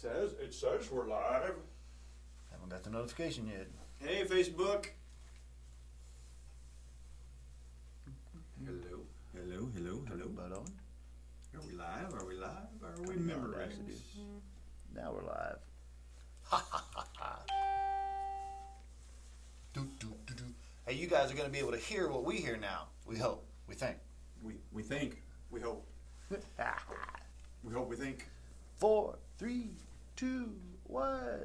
It says we're live. Haven't got the notification yet. Hey, Facebook. Hello. But on. Are we live? Are we Yes, it is. Now we're live. Ha ha ha ha. Hey, you guys are going to be able to hear what we hear now. We hope. We think. We think. We hope. We hope. We think. 4, 3, 2, 1.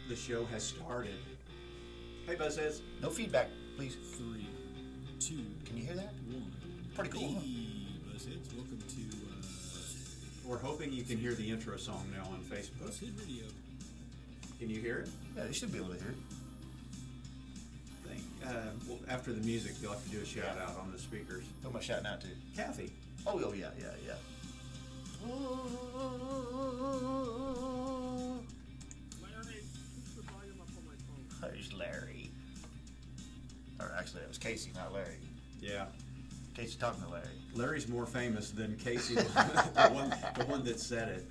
The show has started. Hey, Buzzheads. No feedback, please. 3, 2, Can you hear that? 1. Pretty cool, huh? Hey, Buzzheads, welcome to We're hoping you can hear the intro song now on Facebook. Buzzhead Radio. Can you hear it? Yeah, you should be able to hear it. Well, after the music, you'll have to do a shout out on the speakers. Who am I shouting out to? Kathy. Oh, yeah. Larry, push the volume up on my phone. There's Larry. Or actually, it was Casey, not Larry. Yeah. Casey talking to Larry. Larry's more famous than Casey, the one that said it.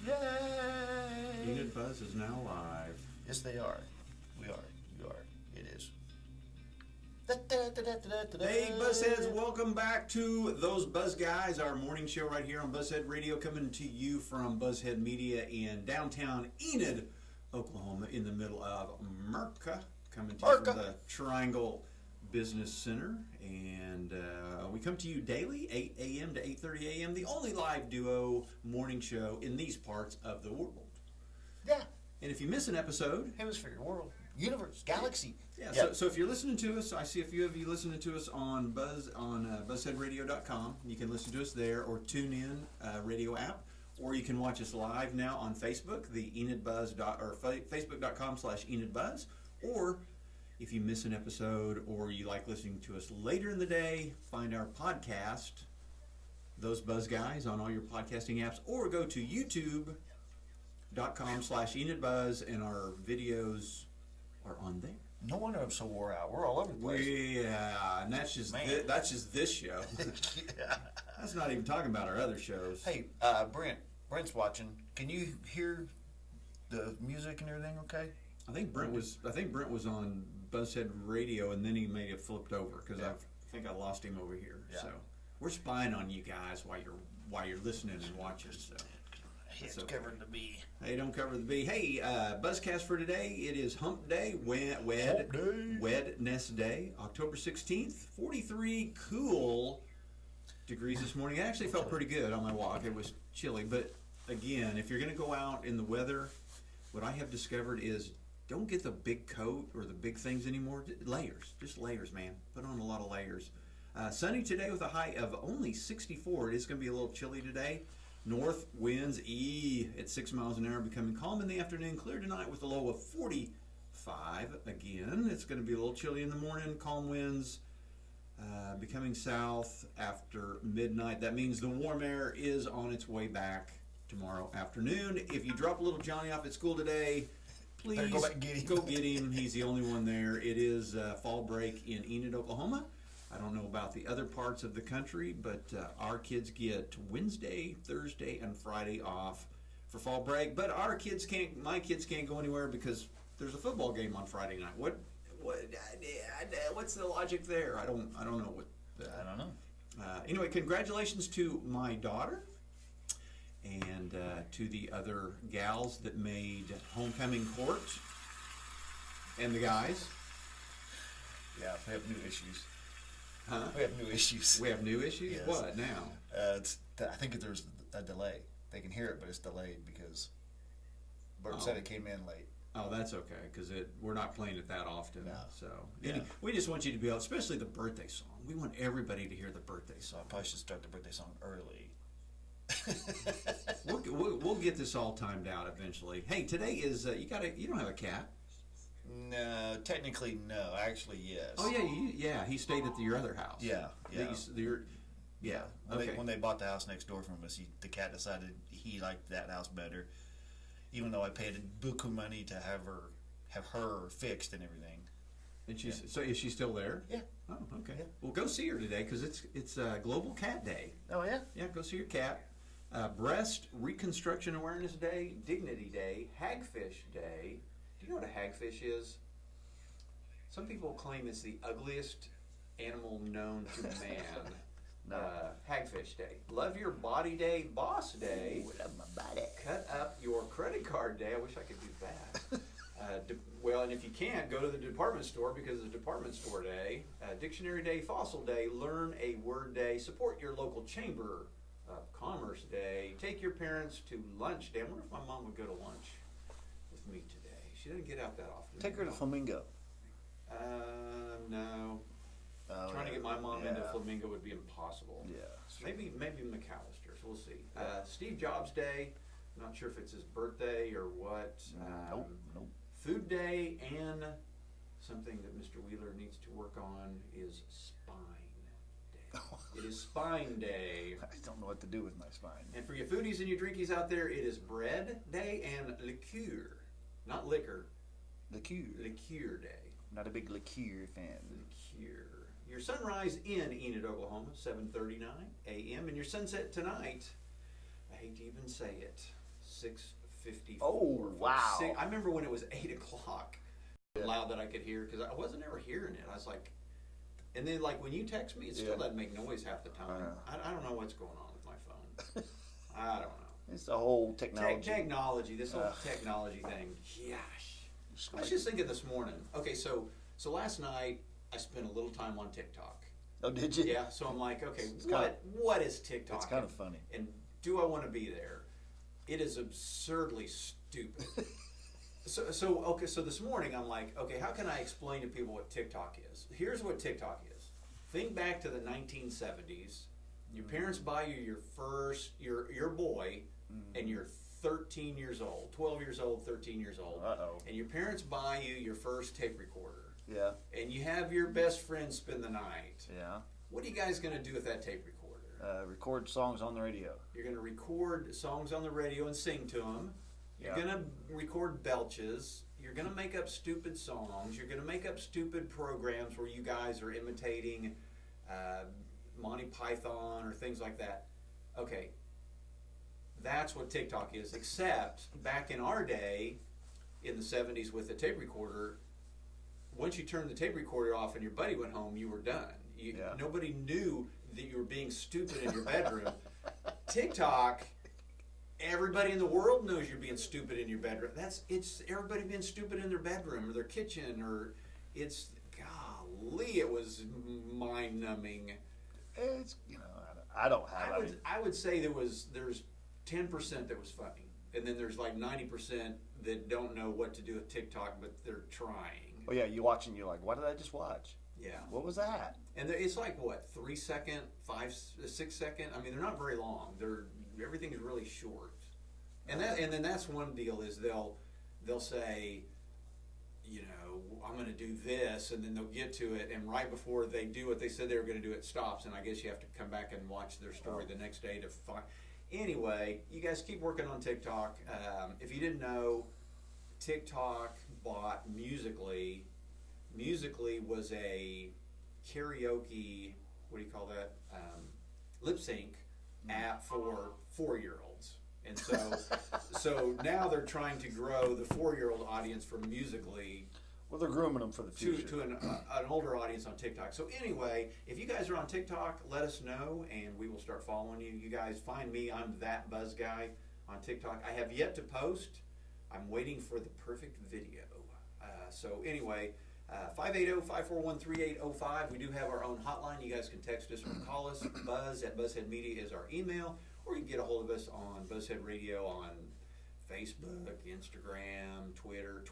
Yay! Enid Buzz is now live. Yes, they are. We are. You are. It is. Hey, Buzzheads, welcome back to Those Buzz Guys, our morning show right here on Buzzhead Radio, coming to you from Buzzhead Media in downtown Enid, Oklahoma, in the middle of America, coming to you from the Triangle Business Center. And we come to you daily, 8 a.m. to 8:30 a.m., the only live duo morning show in these parts of the world. Yeah. And if you miss an episode, Hemisphere, world, universe, galaxy. yeah. So if you're listening to us, I see a few of you listening to us on buzzheadradio.com. You can listen to us there, or tune in radio app, or you can watch us live now on Facebook, the EnidBuzz or Facebook.com/EnidBuzz, or if you miss an episode or you like listening to us later in the day, find our podcast, Those Buzz Guys, on all your podcasting apps, or go to YouTube.com/EnidBuzz, and our videos are on there. No wonder I'm so wore out. We're all over the place. Yeah, and that's just this show. Yeah. That's not even talking about our other shows. Hey, Brent's watching. Can you hear the music and everything? Okay. I think Brent was on Buzzhead Radio, and then he may have flipped over because I think I lost him over here. Yeah. So we're spying on you guys while you're listening and watching. So It's okay. covering the bee. Hey, don't cover the bee. Hey, Buzzcast for today. It is Hump Day, Wednesday, October 16th. 43 cool degrees this morning. It actually felt pretty good on my walk. It was chilly, but again, if you're going to go out in the weather, what I have discovered is don't get the big coat or the big things anymore. Just layers, man. Put on a lot of layers. Sunny today with a high of only 64. It is going to be a little chilly today. North winds at 6 miles an hour, becoming calm in the afternoon. Clear tonight with a low of 45. Again, it's going to be a little chilly in the morning. Calm winds becoming south after midnight. That means the warm air is on its way back tomorrow afternoon. If you drop a little Johnny off at school today, please go back and get him. Go get him. He's the only one there. It is fall break in Enid, Oklahoma. I don't know about the other parts of the country, but our kids get Wednesday, Thursday, and Friday off for fall break. But my kids can't go anywhere because there's a football game on Friday night. What's the logic there? I don't know what. I don't know. Anyway, congratulations to my daughter and to the other gals that made homecoming court and the guys. Yeah, we have new issues. Huh? We have new issues. We have new issues? Yes. What now? I think there's a delay. They can hear it, but it's delayed because Bert said it came in late. Oh, that's okay, because we're not playing it that often. No. So Yeah. we just want you to be able, especially the birthday song. We want everybody to hear the birthday So song. I probably should start the birthday song early. We'll get this all timed out eventually. Hey, today is you don't have a cat. No, technically no. Actually, yes. Oh yeah, he stayed at your other house. Yeah. Yeah. When they bought the house next door from us, the cat decided he liked that house better, even though I paid buku money to have her fixed and everything. And so is she still there? Yeah. Oh, okay. Yeah. Well, go see her today because it's Global Cat Day. Oh yeah. Yeah, go see your cat. Breast Reconstruction Awareness Day, Dignity Day, Hagfish Day. Do you know what a hagfish is? Some people claim it's the ugliest animal known to man. No. Hagfish Day. Love Your Body Day, Boss Day. Ooh, love my body. Cut Up Your Credit Card Day. I wish I could do that. Well, and if you can't, go to the department store because it's Department Store Day. Dictionary Day, Fossil Day, Learn a Word Day, Support Your Local Chamber of Commerce Day, Take Your Parents to Lunch Day. I wonder if my mom would go to lunch with me today. She doesn't get out that often. Take her to Flamingo. No. Oh, Trying to get my mom yeah. into Flamingo would be impossible. Yeah. Maybe McAllister's. We'll see. Steve Jobs Day. I'm not sure if it's his birthday or what. Nope. Food Day, and something that Mr. Wheeler needs to work on is Spine Day. It is Spine Day. I don't know what to do with my spine. And for you foodies and you drinkies out there, it is Bread Day and Liqueur. Not liquor. Liqueur. Liqueur Day. Not a big liqueur fan. Liqueur. Your sunrise in Enid, Oklahoma, 7:39 a.m. And your sunset tonight, I hate to even say it, 6:54. Oh, wow. I remember when it was 8 o'clock, loud that I could hear, because I wasn't ever hearing it. I was like, and then like when you text me, it still doesn't make noise half the time. I don't know what's going on with my phone. I don't know. It's the whole technology. This whole technology thing. Gosh. I was just thinking this morning. Okay, so last night I spent a little time on TikTok. Oh, did you? Yeah, so I'm like, okay, what is TikTok? It's kind of funny. And do I want to be there? It is absurdly stupid. So this morning I'm like, okay, how can I explain to people what TikTok is? Here's what TikTok is. Think back to the 1970s. Your parents buy you your first, your boy, and you're 13 years old, 12 years old, 13 years old. Uh-oh. And your parents buy you your first tape recorder. Yeah. And you have your best friend spend the night. Yeah. What are you guys going to do with that tape recorder? Record songs on the radio. You're going to record songs on the radio and sing to them. You're going to record belches. You're going to make up stupid songs. You're going to make up stupid programs where you guys are imitating Monty Python or things like that. Okay, that's what TikTok is, except back in our day, in the 70s with the tape recorder, once you turned the tape recorder off and your buddy went home, you were done. Nobody knew that you were being stupid in your bedroom. TikTok, everybody in the world knows you're being stupid in your bedroom. It's everybody being stupid in their bedroom or their kitchen, or it's, golly, it was mind-numbing. It's, I don't have it. I would say there's 10% that was funny, and then there's like 90% that don't know what to do with TikTok, but they're trying. Oh yeah, you watch and you're like, what did I just watch? Yeah. What was that? And it's like what, 3 second, 5, 6 second. I mean, they're not very long. Everything's really short. And then that's one deal is they'll say, I'm going to do this, and then they'll get to it, and right before they do what they said they were going to do, it stops, and I guess you have to come back and watch their story the next day to find. Anyway, you guys keep working on TikTok. If you didn't know, TikTok bought Musical.ly. Musical.ly was a karaoke, what do you call that? Lip sync app for 4-year-olds. And so now they're trying to grow the 4-year-old audience from Musical.ly. Well, they're grooming them for the future. To an older audience on TikTok. So anyway, if you guys are on TikTok, let us know, and we will start following you. You guys find me. I'm That Buzz Guy on TikTok. I have yet to post. I'm waiting for the perfect video. So anyway, 580-541-3805. We do have our own hotline. You guys can text us or call us. Buzz@Buzzhead Media is our email. Or you can get a hold of us on Buzzhead Radio on Facebook, Instagram, Twitter.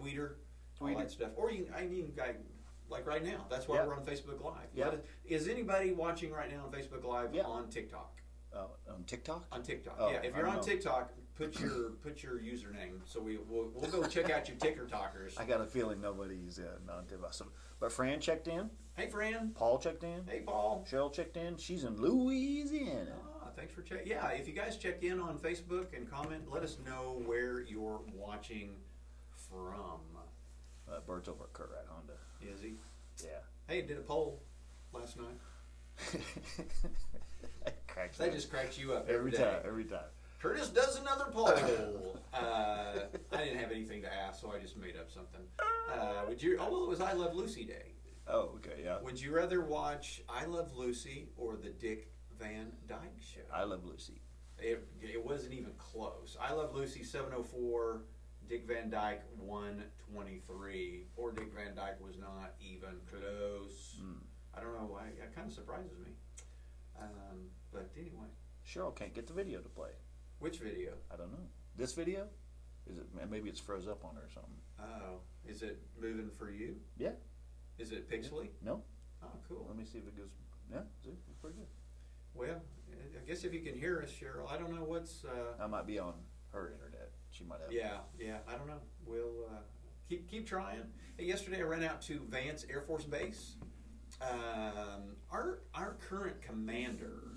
All that stuff. Or you can like right now. That's why we're on Facebook Live. Yeah. Is anybody watching right now on Facebook Live on TikTok? On TikTok? On TikTok. Oh, yeah. If you're on TikTok, put your username so we'll go check out your TikTokers. I got a feeling nobody's on TikTok. But Fran checked in. Hey, Fran. Paul checked in. Hey, Paul. Cheryl checked in. She's in Louisiana. Thanks for checking. Yeah, if you guys check in on Facebook and comment, let us know where you're watching from. Bird's over at Kurt Rat Honda. Is he? Yeah. Hey, did a poll. last night? Cracks That me just cracks you up every day. time. Every time. Curtis does another poll. I didn't have anything to ask, so I just made up something. Would you? Oh, well, it was I Love Lucy Day. Oh, okay, yeah. Would you rather watch I Love Lucy or the Dick Van Dyke Show? I Love Lucy. It wasn't even close. I Love Lucy 704, Dick Van Dyke 123. Poor Dick Van Dyke was not even close. I don't know why. It kind of surprises me. But anyway. Cheryl can't get the video to play. Which video? I don't know. This video? Is it? Maybe it's froze up on her or something. Oh, is it moving for you? Yeah. Is it pixely? No. Oh, cool. Let me see if it goes. Yeah, see, it's pretty good. Well, I guess if you can hear us, Cheryl, I don't know what's. I might be on her internet. She might have. Yeah. I don't know. We'll keep trying. Hey, yesterday I ran out to Vance Air Force Base. Our current Commander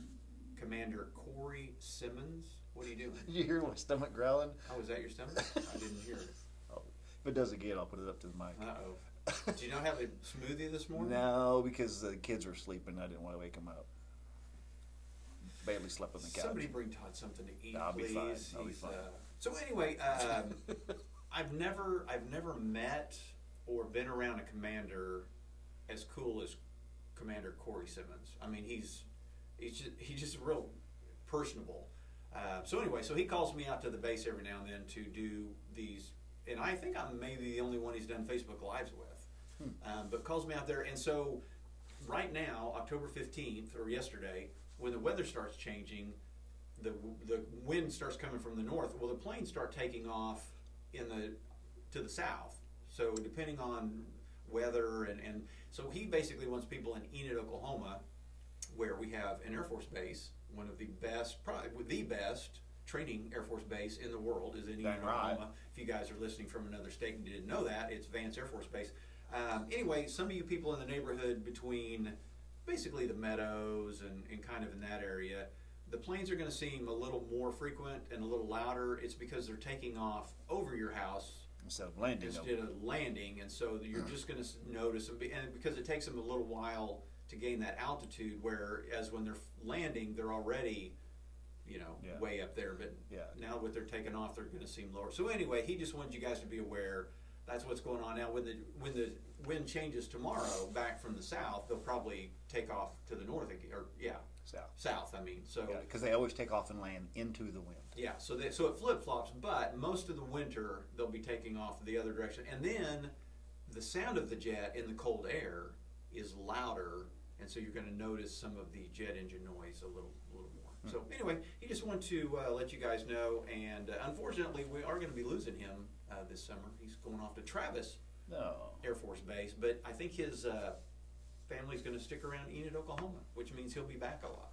Corey Simmons. What are you doing? Did you hear my stomach growling? Oh, was that your stomach? I didn't hear it. Oh, if it does again, I'll put it up to the mic. Did you not have a smoothie this morning? No, because the kids were sleeping. I didn't want to wake them up. Barely slept on the couch. Somebody bring Todd something to eat, I'll please. be fine. I'll be fine. So anyway, I've never met or been around a commander as cool as Commander Corey Simmons. I mean, he's just real personable. So anyway, so he calls me out to the base every now and then to do these, and I think I'm maybe the only one he's done Facebook Lives with. But calls me out there, and so right now, October 15th, or yesterday, when the weather starts changing, the wind starts coming from the north. Well, the planes start taking off to the south. So depending on weather, and so he basically wants people in Enid, Oklahoma, where we have an Air Force base, one of the best, probably the best training Air Force base in the world is in Enid, Oklahoma. If you guys are listening from another state and didn't know that, it's Vance Air Force Base. Anyway, some of you people in the neighborhood between basically the meadows and kind of in that area, the planes are going to seem a little more frequent and a little louder. It's because they're taking off over your house instead of landing. And so you're just going to notice them, and because it takes them a little while to gain that altitude, whereas when they're landing, they're already, way up there. But now when they're taking off, they're going to seem lower. So anyway, he just wanted you guys to be aware. That's what's going on now. When the wind changes tomorrow back from the south, they'll probably take off to the north again, or south. I mean, so because they always take off and land into the wind. Yeah, so it flip flops. But most of the winter, they'll be taking off the other direction, and then the sound of the jet in the cold air is louder, and so you're going to notice some of the jet engine noise a little more. So anyway, he just wanted to let you guys know, and unfortunately, we are going to be losing him this summer. He's going off to Travis Air Force Base, but I think his family's going to stick around Enid, Oklahoma, which means he'll be back a lot.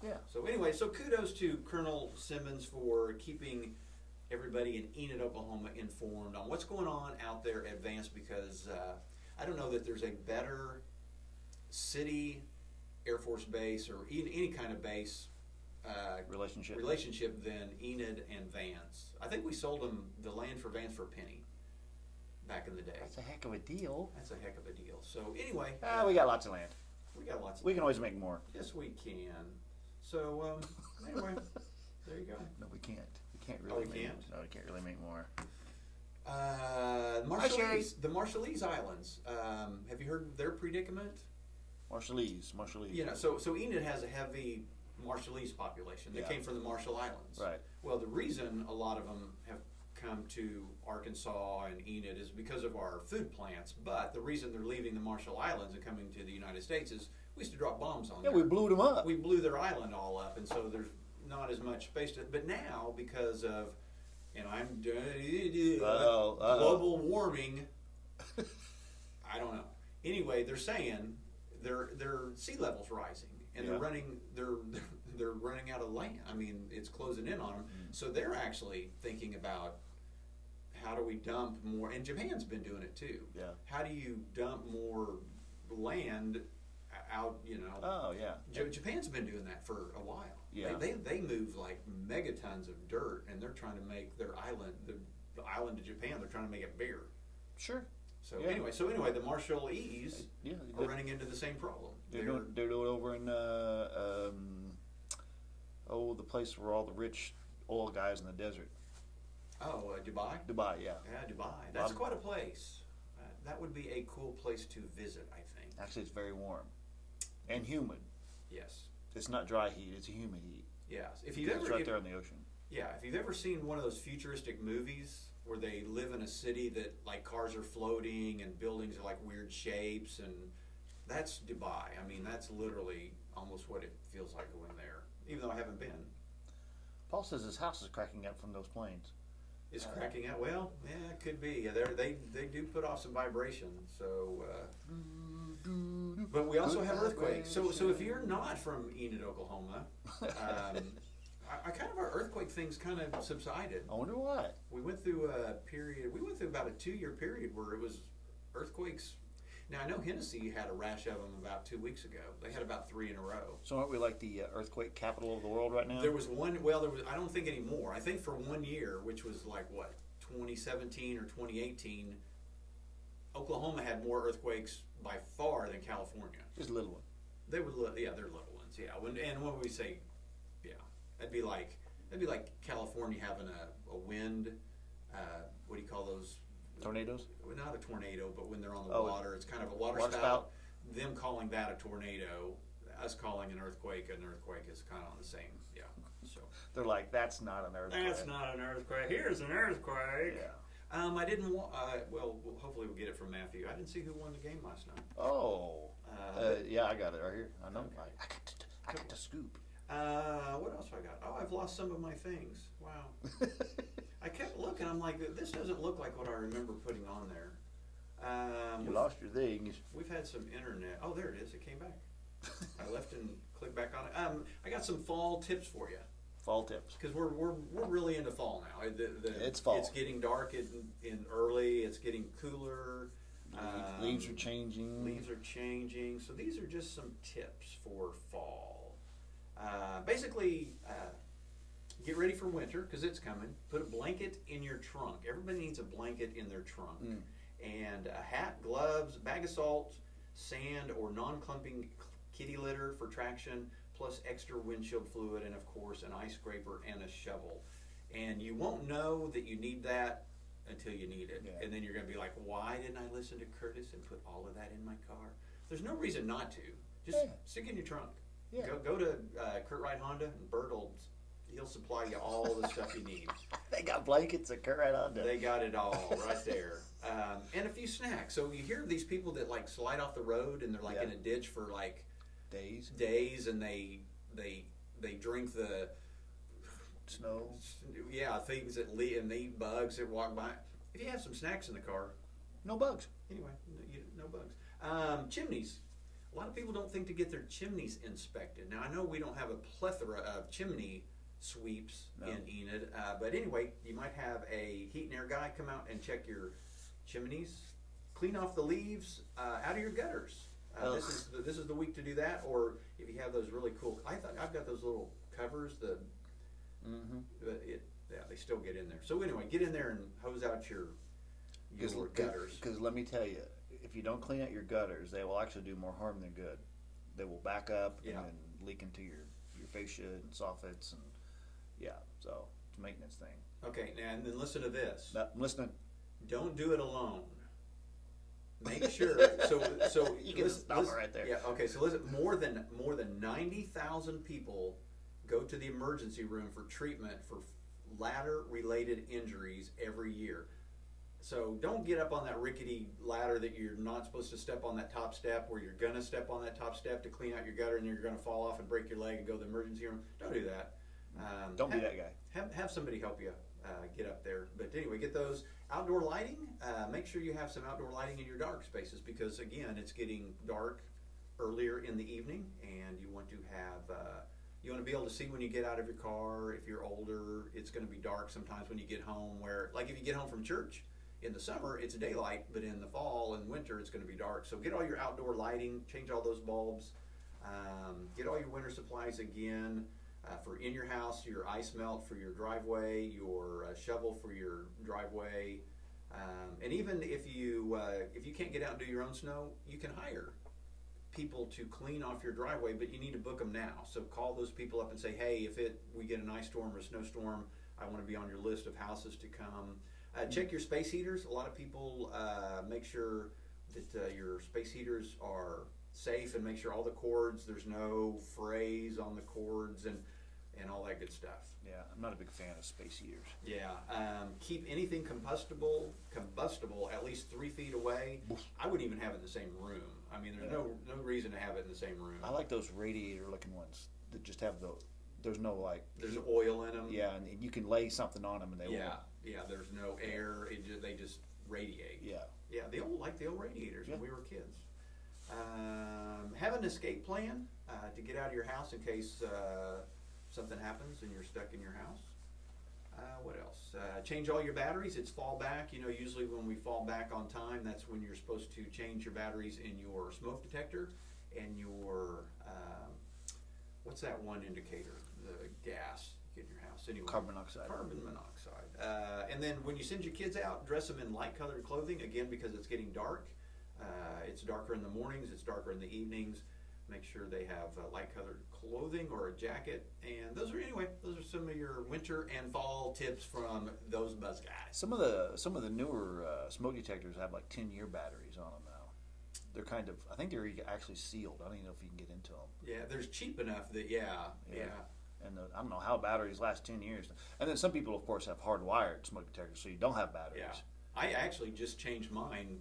Yeah. So anyway, so kudos to Colonel Simmons for keeping everybody in Enid, Oklahoma informed on what's going on out there at Vance, because I don't know that there's a better city, Air Force base, or any kind of base relationship than Enid and Vance. I think we sold them the land for Vance for a penny back in the day. That's a heck of a deal. That's a heck of a deal. So anyway, we got lots of land. We can always make more. Yes, we can. So anyway, there you go. No, we can't. We can't really. No, we can't really make more. The Marshallese Islands. Have you heard their predicament? Marshallese. So Enid has a heavy Marshallese population. They came from the Marshall Islands. Right. Well, the reason a lot of them have come to Arkansas and Enid is because of our food plants. But the reason they're leaving the Marshall Islands and coming to the United States is we used to drop bombs on them. Yeah, we blew them up. We blew their island all up, and so there's not as much space to. But now, because of, global warming, I don't know. Anyway, they're saying their sea level's rising, and they're running out of land. I mean, it's closing in on them. So they're actually thinking about, how do we dump more? And Japan's been doing it too. Yeah. How do you dump more land out? Oh yeah. Japan's been doing that for a while. Yeah. They move like megatons of dirt, and they're trying to make their island, the island of Japan, they're trying to make it bigger. Sure. So anyway, the Marshallese are running into the same problem. They're doing it over in the place where all the rich oil guys in the desert. Dubai? Dubai, yeah. Yeah, Dubai. That's quite a place. That would be a cool place to visit, I think. Actually, it's very warm and humid. Yes. It's not dry heat; it's humid heat. Yes. It's right there in the ocean. Yeah, if you've ever seen one of those futuristic movies where they live in a city that like cars are floating and buildings are like weird shapes, and that's Dubai. I mean, that's literally almost what it feels like going there, even though I haven't been. Paul says his house is cracking up from those planes. It's cracking out. Well, yeah, it could be. Yeah, they do put off some vibration. So, but we also have earthquakes. So if you're not from Enid, Oklahoma, I kind of our earthquake things kind of subsided. I wonder why. We went through a period. We went through about a 2-year period where it was earthquakes. Now I know Hennessy had a rash of them about 2 weeks ago. They had about 3 in a row. So aren't we like the earthquake capital of the world right now? There was one. Well, there was. I don't think anymore. I think for 1 year, which was like what 2017 or 2018, Oklahoma had more earthquakes by far than California. Just a little one. They were, yeah, they're little ones. Yeah, and when we say, yeah, that'd be like California having a wind. What do you call those? Tornadoes? Well, not a tornado, but when they're on the Oh, water, it's kind of a water spout. Them calling that a tornado, us calling an earthquake is kind of on the same. Yeah. So They're like, that's not an earthquake. that's not an earthquake. Here's an earthquake. Yeah. I didn't. Well, hopefully we'll get it from Matthew. I didn't see who won the game last night. Oh. Yeah, I got it right here. I know. Okay. I got the scoop. What else I got? Oh, I've lost some of my things. Wow. I kept looking. I'm like, this doesn't look like what I remember putting on there. You lost your things. We've had some internet. Oh, there it is. It came back. I left and clicked back on it. I got some fall tips for you. Fall tips. Because we're really into fall now. It's fall. It's getting dark in early. It's getting cooler. Leaves are changing. Leaves are changing. So these are just some tips for fall. Basically, get ready for winter because it's coming. Put a blanket in your trunk. Everybody needs a blanket in their trunk. And a hat, gloves, bag of salt, sand or non-clumping kitty litter for traction, plus extra windshield fluid, and of course an ice scraper and a shovel. And you won't know that you need that until you need it. Yeah. And then you're going to be like, why didn't I listen to Curtis and put all of that in my car? There's no reason not to. Just stick it in your trunk. Yeah. Go to Kurt Wright Honda, and Bert he'll supply you all the stuff you need. They got blankets at Kurt Wright Honda. They got it all right there. And a few snacks. So you hear these people that like slide off the road and they're like in a ditch for like days, and they drink the snow. Yeah, things that and they eat bugs that walk by. If you have some snacks in the car, no bugs. Anyway, no bugs. Chimneys. A lot of people don't think to get their chimneys inspected. Now I know we don't have a plethora of chimney sweeps in Enid, but anyway, you might have a heat and air guy come out and check your chimneys, clean off the leaves out of your gutters. This is the week to do that. Or if you have those really cool, I've got those little covers. They still get in there. So anyway, get in there and hose out your gutters. Because let me tell you, if you don't clean out your gutters, they will actually do more harm than good. They will back up and then leak into your fascia and soffits, and so it's a maintenance thing. Okay, and then listen to this. I'm listening. Don't do it alone. Make sure. So you can stop it right there. Yeah. Okay. So listen. More than 90,000 people go to the emergency room for treatment for ladder-related injuries every year. So don't get up on that rickety ladder that you're not supposed to step on that top step, where you're gonna step on that top step to clean out your gutter, and then you're gonna fall off and break your leg and go to the emergency room. Don't do that. Don't be that guy. Have somebody help you get up there. But anyway, get those outdoor lighting. Make sure you have some outdoor lighting in your dark spaces, because again, it's getting dark earlier in the evening, and you want to have you want to be able to see when you get out of your car. If you're older, it's going to be dark sometimes when you get home. Where, like, if you get home from church in the summer, it's daylight, but in the fall and winter, it's going to be dark. So get all your outdoor lighting, change all those bulbs, get all your winter supplies again. For in your house, your ice melt for your driveway, your shovel for your driveway, and even if you can't get out and do your own snow, you can hire people to clean off your driveway, but you need to book them now. So call those people up and say, hey, if we get an ice storm or a snowstorm, I want to be on your list of houses to come. Check your space heaters. A lot of people make sure that your space heaters are safe and make sure all the cords, there's no frays on the cords and all that good stuff. Yeah, I'm not a big fan of space heaters. Yeah, keep anything combustible at least 3 feet away. I wouldn't even have it in the same room. I mean, there's no reason to have it in the same room. I like those radiator-looking ones that just have there's no like. There's oil in them. Yeah, and you can lay something on them and they won't. Yeah. There's no air. They just radiate. Yeah. The old radiators when we were kids. Have an escape plan to get out of your house in case something happens and you're stuck in your house. What else? Change all your batteries. It's fall back. You know, usually when we fall back on time, that's when you're supposed to change your batteries in your smoke detector and your what's that one indicator? The gas in your house. Anyway, Carbon monoxide. Carbon monoxide. And then when you send your kids out, dress them in light colored clothing, again, because it's getting dark. It's darker in the mornings, it's darker in the evenings. Make sure they have light colored clothing or a jacket. And those are some of your winter and fall tips from those buzz guys. Some of the newer smoke detectors have like 10-year batteries on them now. They're kind of, I think they're actually sealed. I don't even know if you can get into them. Yeah, they're cheap enough that yeah. And I don't know how batteries last 10 years. And then some people, of course, have hardwired smoke detectors, so you don't have batteries. Yeah, I actually just changed mine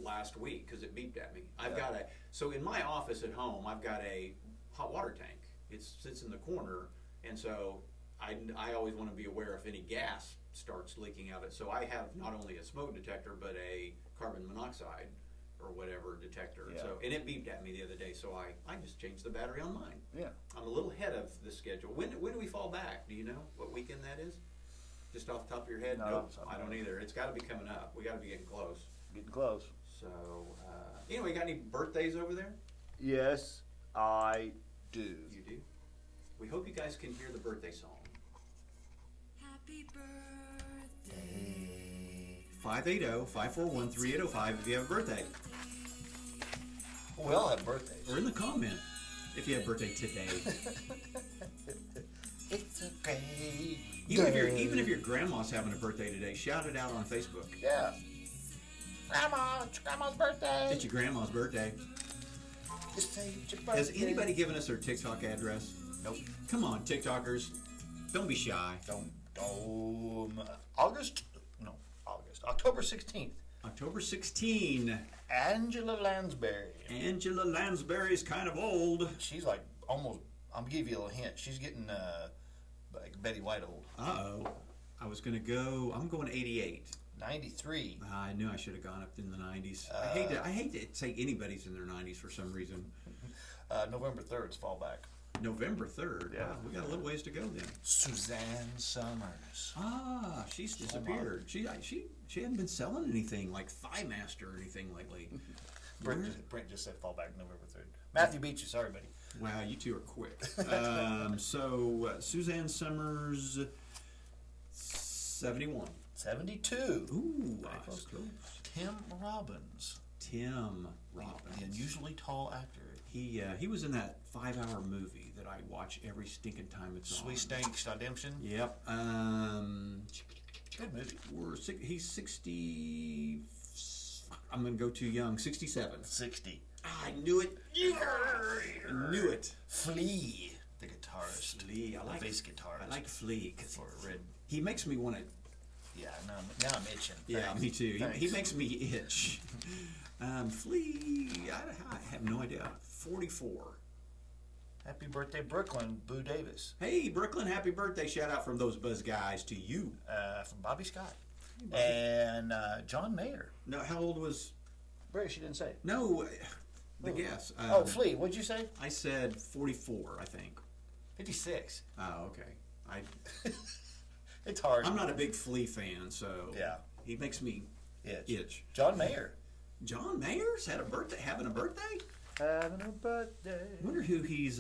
last week because it beeped at me. So in my office at home, I've got a hot water tank. It sits in the corner, and so I always want to be aware if any gas starts leaking out. So I have not only a smoke detector, but a carbon monoxide or whatever detector. Yeah. So and it beeped at me the other day, so I just changed the battery on mine. Yeah. I'm a little ahead of the schedule. When do we fall back? Do you know what weekend that is? Just off the top of your head? No, Nope, I don't either. It's got to be coming up. We got to be getting close. Getting close. So, anyway, you got any birthdays over there? Yes, I do. You do? We hope you guys can hear the birthday song. Happy birthday. 580-541-3805 if you have a birthday. We all have birthdays. Or in the comment if you have a birthday today. It's okay. Even if your grandma's having a birthday today, shout it out on Facebook. Yeah. Grandma, it's grandma's birthday. It's your grandma's birthday. Just say it's your birthday. Has anybody given us their TikTok address? Nope. Come on, TikTokers. Don't be shy. October 16th. October 16. Angela Lansbury. Angela Lansbury's kind of old. She's like almost, I'm going to give you a little hint. She's getting like Betty White old. Uh-oh. I'm going 88. 93. I knew I should have gone up in the 90s. I hate to say anybody's in their 90s for some reason. November 3rd is fallback. November 3rd. Yeah. Wow, we got a little ways to go then. Suzanne Summers. Ah, she's disappeared. She hadn't been selling anything like Thigh Master or anything lately. Brent just said fallback November 3rd. Matthew beat you. Sorry, buddy. Wow, you two are quick. Suzanne Summers, 71. 72. Ooh, Close. close. Tim Robbins. Tim Robbins. The unusually tall actor. He was in that 5-hour movie that I watch every stinking time it's on. Sweet Stank Redemption. Yep. Good movie. He's 60. I'm gonna go too young. 67. 60. I knew it. I knew it. Flea, the guitarist. Flea. The bass guitarist. I like Flea because For Red. he makes me want to. Yeah, now I'm itching. Yeah, Thanks. me too. He Thanks. makes me itch. Flea. I have no idea. 44. Happy birthday, Brooklyn, Boo Davis. Hey, Brooklyn, happy birthday. Shout out from those buzz guys to you. From Bobby Scott. And John Mayer. No, how old was... Brett, she didn't say. No, the guess. Flea, what'd you say? I said 44, I think. 56. Oh, okay. It's hard. I'm not a big Flea fan, so... Yeah. He makes me itch. John Mayer. John Mayer's having a birthday? Having a birthday. I wonder who he's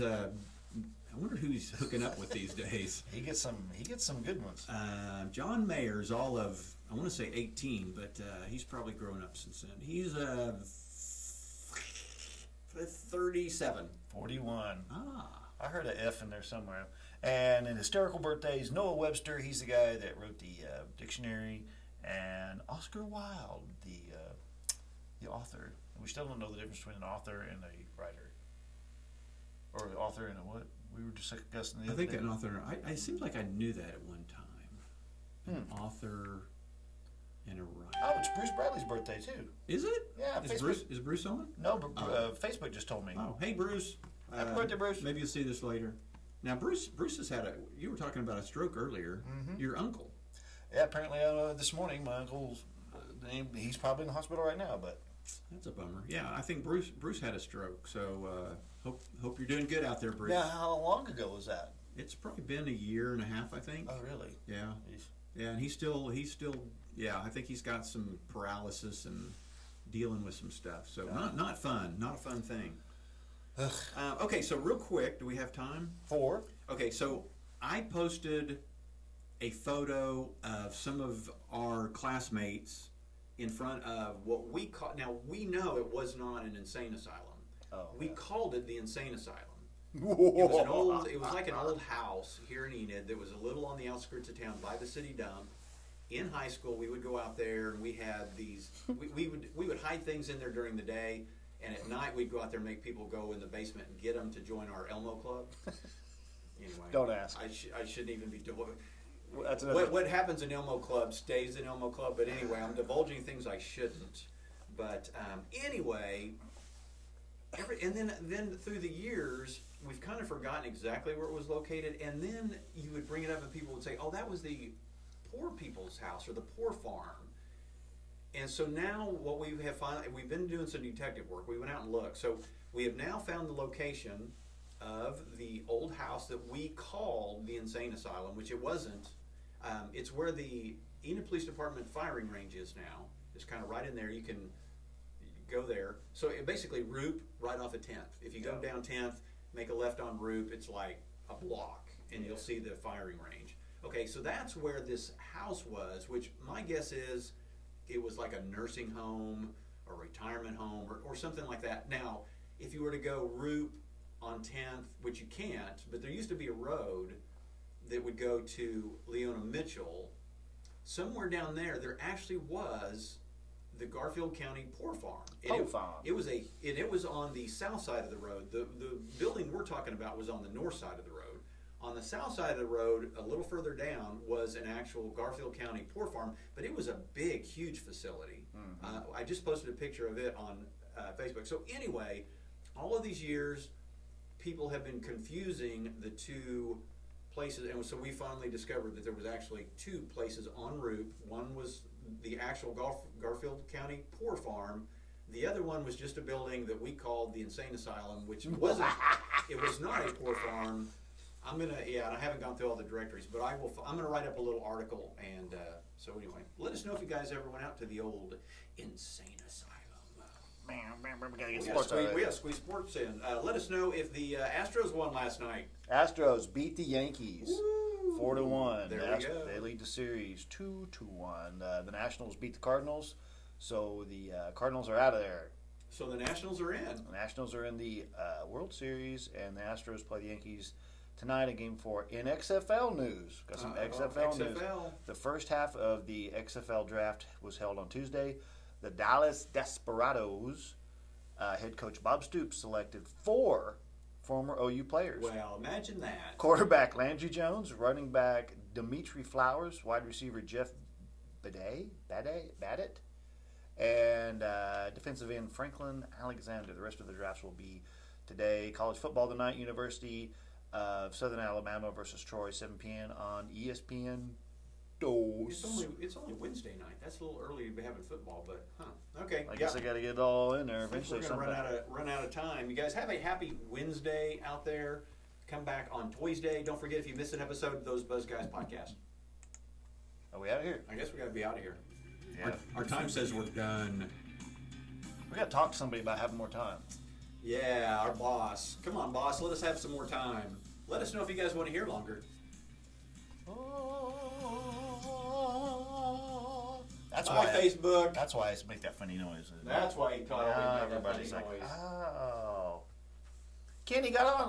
hooking up with these days. He gets some good ones. John Mayer's all of, I want to say 18, but he's probably grown up since then. He's 37. 41. Ah. I heard an F in there somewhere. And in hysterical birthdays, Noah Webster, he's the guy that wrote the dictionary, and Oscar Wilde, the author. We still don't know the difference between an author and a writer. Or an author and a what? We were just discussing the I other think day. an author. It seems like I knew that at one time. An author and a writer. Oh, it's Bruce Bradley's birthday, too. Is it? Yeah, Is Facebook. Bruce on? No, but Facebook just told me. Oh, hey Bruce. Happy birthday, Bruce. Maybe you'll see this later. Now, Bruce has had a. You were talking about a stroke earlier. Mm-hmm. Your uncle. Yeah, apparently this morning my uncle's he's probably in the hospital right now, but That's a bummer. Yeah, I think Bruce had a stroke. So hope you're doing good out there, Bruce. yeah, how long ago was that? It's probably been a year and a half, I think. Oh, really? Yeah. Jeez. Yeah, and he's still. Yeah, I think he's got some paralysis and dealing with some stuff. So not fun. Not a fun thing. Okay, so real quick, do we have time? 4. Okay, so I posted a photo of some of our classmates in front of what we call. Now we know it was not an insane asylum. Oh, We yeah. called it the insane asylum. It was an old. It was like an old house here in Enid that was a little on the outskirts of town by the city dump. In high school, we would go out there and we had these. We would hide things in there during the day, and at night we'd go out there and make people go in the basement and get them to join our Elmo club. Anyway, Don't ask. I shouldn't even be doing. That's another. What happens in Elmo club stays in Elmo club. But anyway, I'm divulging things I shouldn't. But anyway. And then through the years, we've kind of forgotten exactly where it was located. And then you would bring it up, and people would say, "Oh, that was the poor people's house or the poor farm." And so now, what we have finally, we've been doing some detective work. We went out and looked. So we have now found the location of the old house that we called the insane asylum, which it wasn't. It's where the Enid Police Department firing range is now. It's kind of right in there. You can go there. So it basically Roop right off of 10th. If you go down 10th, make a left on Roop, it's like a block, and you'll see the firing range. Okay, so that's where this house was, which my guess is it was like a nursing home or retirement home or something like that. Now, if you were to go Roop on 10th, which you can't, but there used to be a road that would go to Leona Mitchell, somewhere down there actually was the Garfield County Poor Farm. Farm. It was on the south side of the road. The building we're talking about was on the north side of the road. On the south side of the road, a little further down, was an actual Garfield County Poor Farm, but it was a big, huge facility. Mm-hmm. I just posted a picture of it on Facebook. So anyway, all of these years, people have been confusing the two places, and so we finally discovered that there was actually two places en route. One was the actual Garfield County Poor Farm. The other one was just a building that we called the Insane Asylum, which wasn't. It was not a poor farm. And I haven't gone through all the directories, but I'm gonna write up a little article, and so anyway, let us know if you guys ever went out to the old Insane Asylum. We gotta get We sports out of gotta there. squeeze sports in. Let us know if the Astros won last night. Astros beat the Yankees 4-1. There we go. They lead the series 2-1. The Nationals beat the Cardinals, so the Cardinals are out of there. So the Nationals are in. The Nationals are in the World Series, and the Astros play the Yankees tonight in Game 4. In XFL news, got some XFL news. The first half of the XFL draft was held on Tuesday. The Dallas Desperados head coach Bob Stoops selected 4 former OU players. Well, imagine that. Quarterback Landry Jones, running back Dimitri Flowers, wide receiver Jeff Badett, and defensive end Franklin Alexander. The rest of the drafts will be today. College football tonight, University of Southern Alabama versus Troy, 7 p.m. on ESPN. It's only Wednesday night. That's a little early to be having football, but okay. I guess I got to get it all in there I think eventually. we're gonna run out of time. You guys have a happy Wednesday out there. Come back on Tuesday. Don't forget, if you missed an episode of those Buzz Guys podcast. Are we out of here? I guess we got to be out of here. Yeah. Our time says we're done. We got to talk to somebody about having more time. Yeah, our boss. Come on, boss. Let us have some more time. Let us know if you guys want to hear longer. That's Bye, why Facebook. That's why I make that funny noise. That's why you call Now it. Everybody's like, noise. oh. Kenny got on.